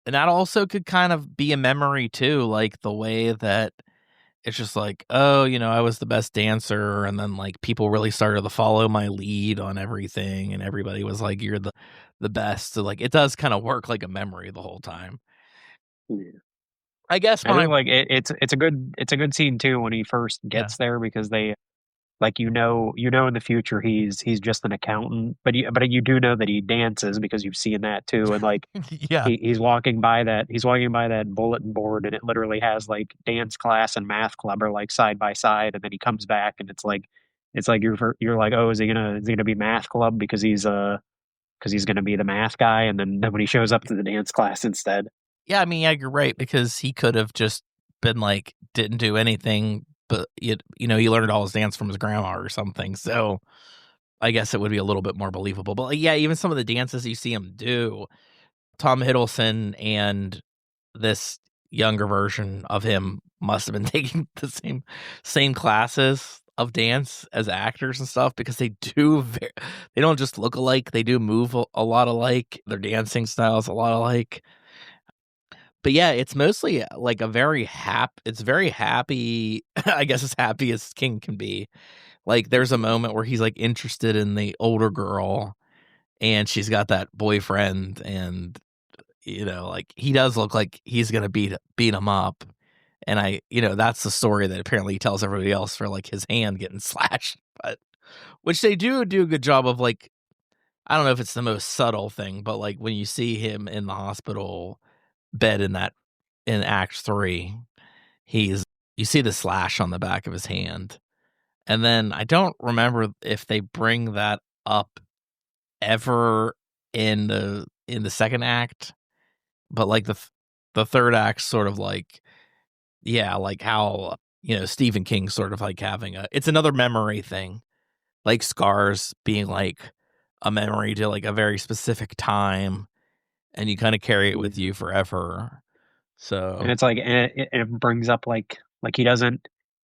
that also could kind of be a memory too, like the way that it's just like, oh, I was the best dancer, and then like people really started to follow my lead on everything, and everybody was like, you're the best. So like it does kind of work like a memory the whole time. Yeah. I guess I when really I like it. It's a good scene too when he first yeah. gets there because they like in the future he's just an accountant, but you do know that he dances because you've seen that too, and like Yeah. he's walking by that bulletin board and it literally has like dance class and math club are like side by side, and then he comes back and it's like you're like, oh, is he gonna be math club because he's gonna be the math guy, and then when he shows up to the dance class instead. Yeah, I mean, yeah, you're right, because he could have just been like, didn't do anything, but he learned all his dance from his grandma or something. So I guess it would be a little bit more believable. But like, yeah, even some of the dances you see him do, Tom Hiddleston and this younger version of him must have been taking the same classes of dance as actors and stuff, because they don't just look alike, they do move a lot alike. Their dancing styles a lot alike. But yeah, it's mostly like it's very happy. I guess as happy as King can be. Like there's a moment where he's like interested in the older girl, and she's got that boyfriend, and like he does look like he's gonna beat him up. And that's the story that apparently he tells everybody else for like his hand getting slashed. But which they do a good job of, like, I don't know if it's the most subtle thing, but like when you see him in the hospital bed in Act 3, he's you see the slash on the back of his hand. And then I don't remember if they bring that up ever in the second act, but like the third act sort of like, yeah, like how Stephen King sort of like having it's another memory thing, like scars being like a memory to like a very specific time, and you kind of carry it with Yeah. you forever. And So it's like, and it brings up like he doesn't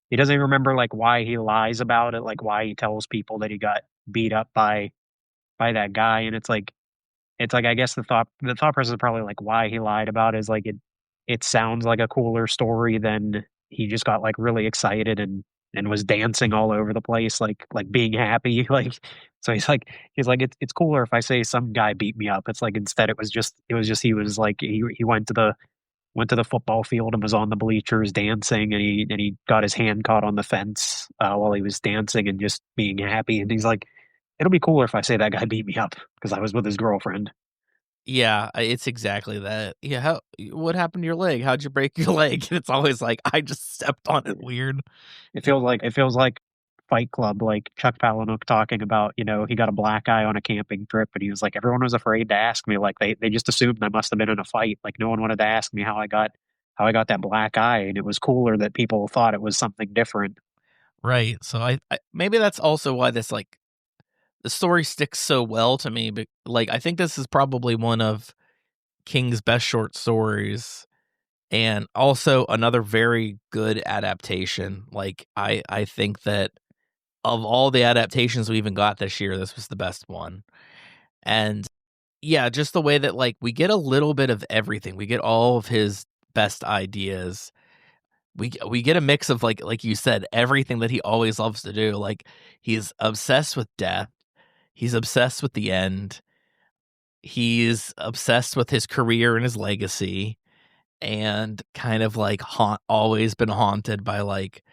even remember like why he lies about it, like why he tells people that he got beat up by that guy, and it's like I guess the thought process is probably like why he lied about it is like it sounds like a cooler story than he just got like really excited and was dancing all over the place like being happy like, so he's like it's cooler if I say some guy beat me up. It's like instead it was just he was like he went to the football field and was on the bleachers dancing, and he got his hand caught on the fence while he was dancing and just being happy, and he's like, it'll be cooler if I say that guy beat me up because I was with his girlfriend. Yeah, it's exactly that. Yeah, what happened to your leg? How'd you break your leg? And it's always like, I just stepped on it weird. It feels like Fight Club, like Chuck Palahniuk talking about, he got a black eye on a camping trip, and he was like, everyone was afraid to ask me, like they just assumed I must have been in a fight. Like no one wanted to ask me how I got that black eye, and it was cooler that people thought it was something different. Right. So I maybe that's also why this like the story sticks so well to me. But like I think this is probably one of King's best short stories, and also another very good adaptation. Like I think that of all the adaptations we even got this year, this was the best one. And yeah, just the way that like we get a little bit of everything. We get all of his best ideas. We get a mix of like you said, everything that he always loves to do. Like he's obsessed with death. He's obsessed with the end. He's obsessed with his career and his legacy, and kind of like always been haunted by like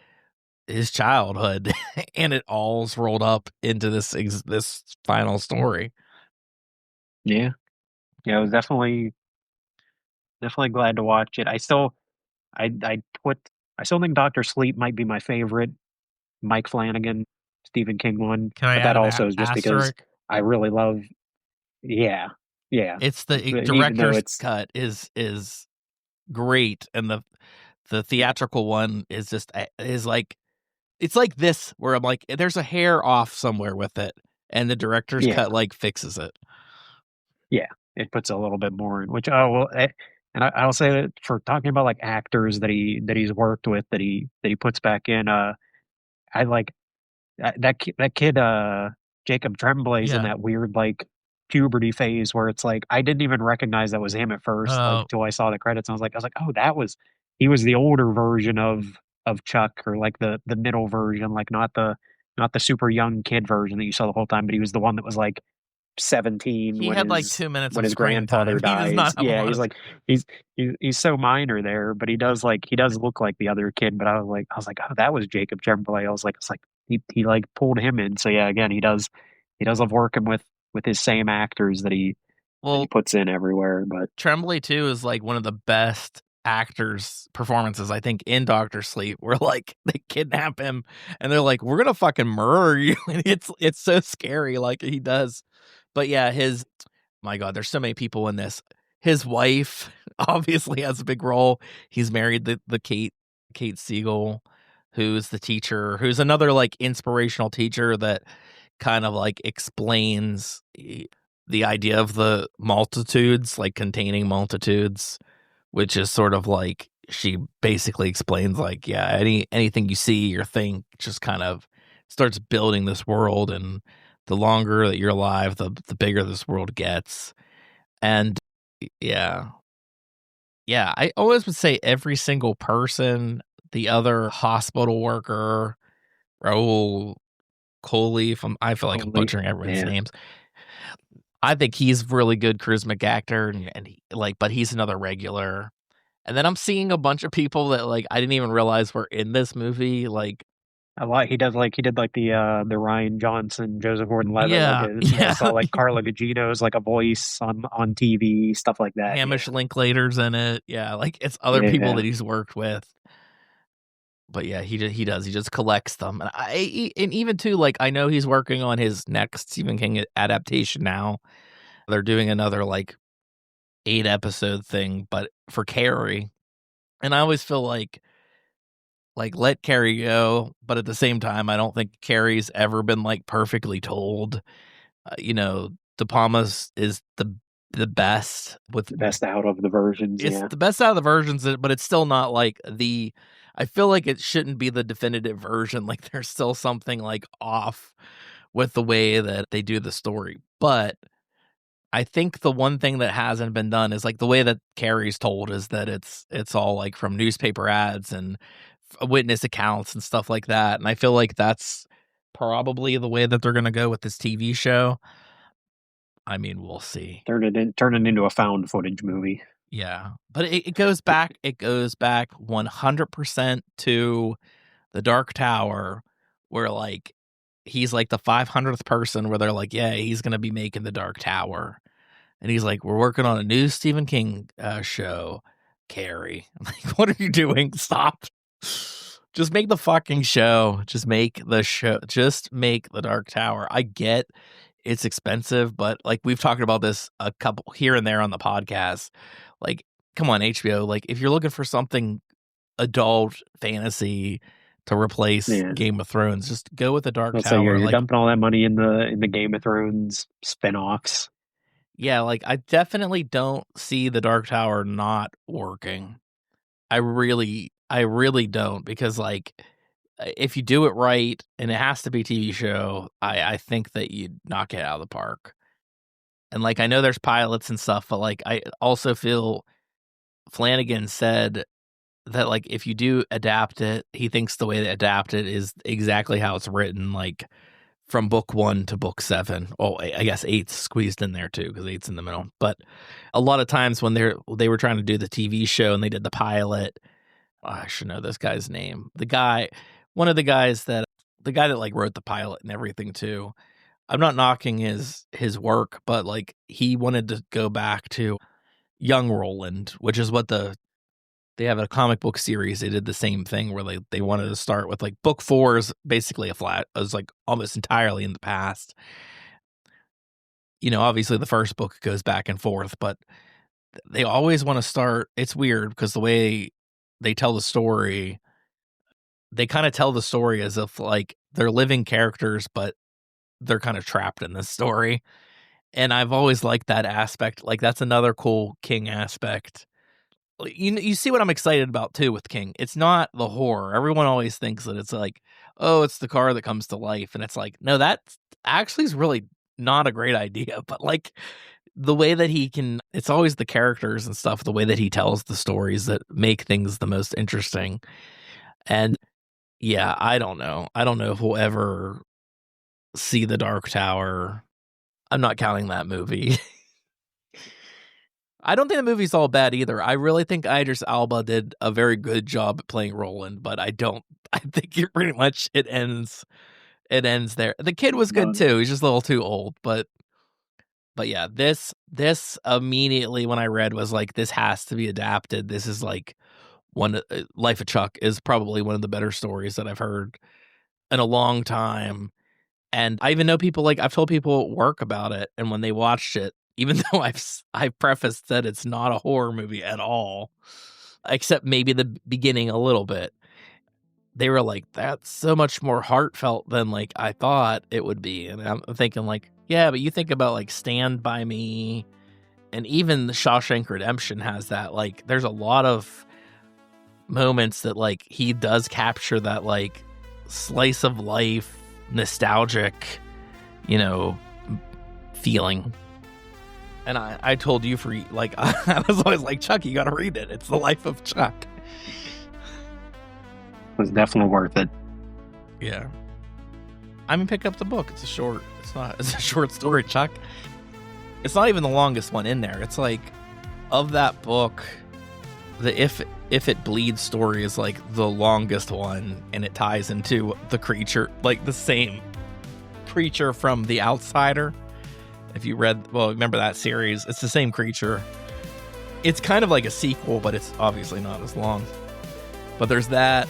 his childhood, and it all's rolled up into this final story. Yeah, yeah, I was definitely glad to watch it. I put I still think Doctor Sleep might be my favorite Mike Flanagan Stephen King one, Can I but add that an also is just because asterisk? I really love. Yeah, yeah. It's the But even though director's it's cut is great, and the theatrical one is just is like it's like this where I'm like there's a hair off somewhere with it, and the director's yeah, cut like fixes it. yeah, it puts a little bit more in. Which and I'll say that for talking about like actors that he's worked with that he puts back in. I like that kid Jacob Tremblay's in Yeah. that weird like puberty phase where it's like I didn't even recognize that was him at first, like Uh till I saw the credits. And I was like, oh, he was the older version of Chuck, or like the middle version, like not the super young kid version that you saw the whole time, but he was the one that was like 17 he when had like his 2 minutes when of his screen grandfather time. He does dies. not have a Yeah, lot he's of like he's he's so minor there, but he does look like the other kid. But I was like, oh, that was Jacob Tremblay. I was like, he like pulled him in. So yeah, again, he does love working with his same actors that he well, puts in everywhere. But Tremblay too is like one of the best actors performances I think in Doctor Sleep, where like they kidnap him and they're like, we're gonna fucking murder you. And it's so scary like he does. But yeah, his my god, there's so many people in this. His wife obviously has a big role. He's married the Kate Siegel, who's the teacher, who's another like inspirational teacher that kind of like explains the idea of the multitudes, like containing multitudes, which is sort of like she basically explains like, yeah, anything you see or think just kind of starts building this world, and the longer that you're alive, the bigger this world gets. And yeah. Yeah, I always would say every single person, the other hospital worker, Raul Coley, I feel like I'm Coley, butchering everyone's yeah, names. I think he's really good charismatic actor, and like, but he's another regular. And then I'm seeing a bunch of people that like I didn't even realize were in this movie. Like, a lot. He did like the Ryan Johnson, Joseph Gordon-Levitt. Like yeah, I yeah, saw like Carla Gugino's like a voice on TV, stuff like that. Yeah, Hamish Linklater's in it. Yeah, like it's other people yeah. that he's worked with. But yeah, he just collects them, and and even too like I know he's working on his next Stephen King adaptation now. They're doing another like 8 episode thing, but for Carrie, and I always feel like let Carrie go, but at the same time, I don't think Carrie's ever been like perfectly told. De Palma's is the best with The best out of the versions. it's Yeah, the best out of the versions, but it's still not like the. I feel like it shouldn't be the definitive version. Like there's still something like off with the way that they do the story. But I think the one thing that hasn't been done is like the way that Carrie's told is that it's all like from newspaper ads and witness accounts and stuff like that. And I feel like that's probably the way that they're going to go with this TV show. I mean, we'll see. turn it into a found footage movie. Yeah, but it goes back. It goes back 100% to the Dark Tower, where like he's like the 500th person, where they're like, yeah, he's gonna be making the Dark Tower, And he's like, we're working on a new Stephen King show, Carrie. I'm like, what are you doing? Stop. Just make the fucking show. Just make the show. Just make The Dark Tower. I get it's expensive, but like we've talked about this a couple here and there on the podcast. Like, come on, HBO. Like, if you're looking for something adult fantasy to replace Game of Thrones, just go with The Dark Tower. So you're dumping all that money in the Game of Thrones spinoffs. Yeah, like I definitely don't see The Dark Tower not working. I really don't, because like if you do it right and it has to be a TV show, I think that you'd knock it out of the park. And like I know there's pilots and stuff, but like I also feel Flanagan said that like if you do adapt it, he thinks the way they adapt it is exactly how it's written, like from book 1 to book 7. Oh, I guess 8's squeezed in there too, because 8's in the middle. But a lot of times when they were trying to do the TV show and they did the pilot, I should know this guy's name. The guy that like wrote the pilot and everything too. I'm not knocking his work, but like he wanted to go back to Young Roland, which is what they have a comic book series. They did the same thing where they wanted to start with like book 4 is basically it was like almost entirely in the past. You know, obviously the first book goes back and forth, but they always want to start. It's weird because the way they tell the story, they kind of tell the story as if like they're living characters, but they're kind of trapped in this story. And I've always liked that aspect. Like that's another cool King aspect. You see what I'm excited about too with King. It's not the horror. Everyone always thinks that it's like, oh, it's the car that comes to life. And it's like, no, that actually is really not a great idea. But like the way that it's always the characters and stuff, the way that he tells the stories that make things the most interesting. And yeah, I don't know. I don't know if we'll ever see The Dark Tower. I'm not counting that movie. I don't think the movie's all bad either. I really think Idris Elba did a very good job at playing Roland, but I think it pretty much it ends there. The kid was good too. He's just a little too old, but yeah, this immediately when I read was like, this has to be adapted. This is like Life of Chuck is probably one of the better stories that I've heard in a long time. And I even know people, like I've told people at work about it, and when they watched it, even though I've prefaced that it's not a horror movie at all, except maybe the beginning a little bit, they were like, that's so much more heartfelt than like I thought it would be. And I'm thinking like, yeah, but you think about like Stand By Me, and even the Shawshank Redemption has that. Like there's a lot of moments that like he does capture that like slice of life, nostalgic, feeling. And I told you I was always like, Chuck, you got to read it. It's The Life of Chuck. It was definitely worth it. Yeah. I mean, pick up the book. It's a short story, Chuck. It's not even the longest one in there. It's like, of that book, the If It Bleeds story is like the longest one, and it ties into the creature, like the same creature from The Outsider. If you remember that series, it's the same creature. It's kind of like a sequel, but it's obviously not as long. But there's the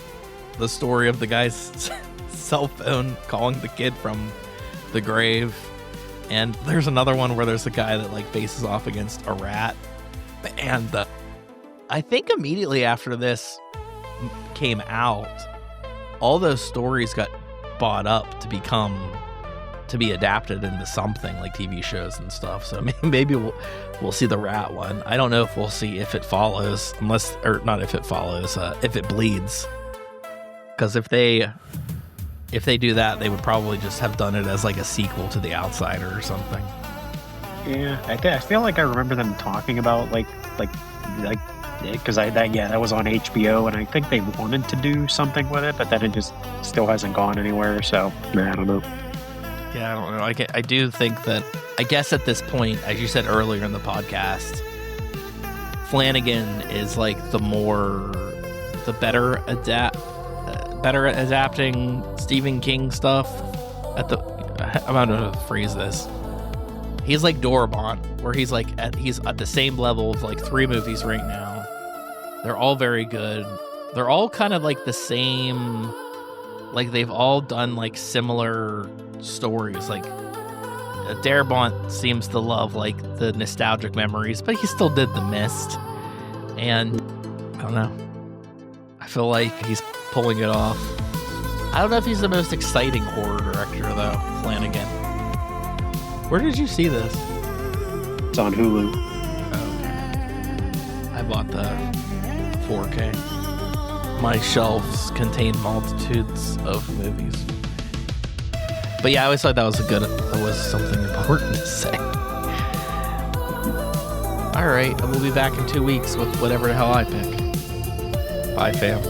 story of the guy's cell phone calling the kid from the grave. And there's another one where there's a guy that like faces off against a rat. And I think immediately after this came out, all those stories got bought up to be adapted into something like TV shows and stuff. So maybe we'll see the rat one. I don't know if we'll see If It Follows, If It Bleeds. Because if they do that, they would probably just have done it as like a sequel to The Outsider or something. Yeah, I feel like I remember them talking about like because that was on HBO, and I think they wanted to do something with it, but then it just still hasn't gone anywhere. So I don't know. Yeah, I don't know. I do think that, I guess at this point, as you said earlier in the podcast, Flanagan is like the better at adapting Stephen King stuff. I'm going to phrase this. He's like Dorabont, where he's at the same level of like 3 movies right now. They're all very good. They're all kind of like the same, like they've all done like similar stories. Like Darabont seems to love like the nostalgic memories, but he still did The Mist. And I don't know. I feel like he's pulling it off. I don't know if he's the most exciting horror director though, Flanagan. Where did you see this? It's on Hulu. Oh, okay. I bought the 4K. My shelves contain multitudes of movies. But yeah, I always thought that was something important to say. All right, and we'll be back in 2 weeks with whatever the hell I pick. Bye, fam.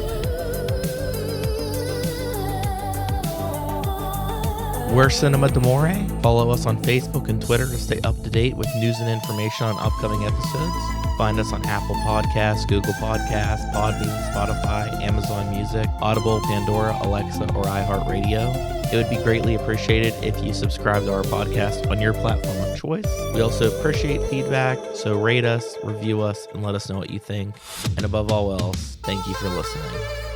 We're Cinema D'Amore. Follow us on Facebook and Twitter to stay up to date with news and information on upcoming episodes. Find us on Apple Podcasts, Google Podcasts, Podbean, Spotify, Amazon Music, Audible, Pandora, Alexa, or iHeartRadio. It would be greatly appreciated if you subscribe to our podcast on your platform of choice. We also appreciate feedback, so rate us, review us, and let us know what you think. And above all else, thank you for listening.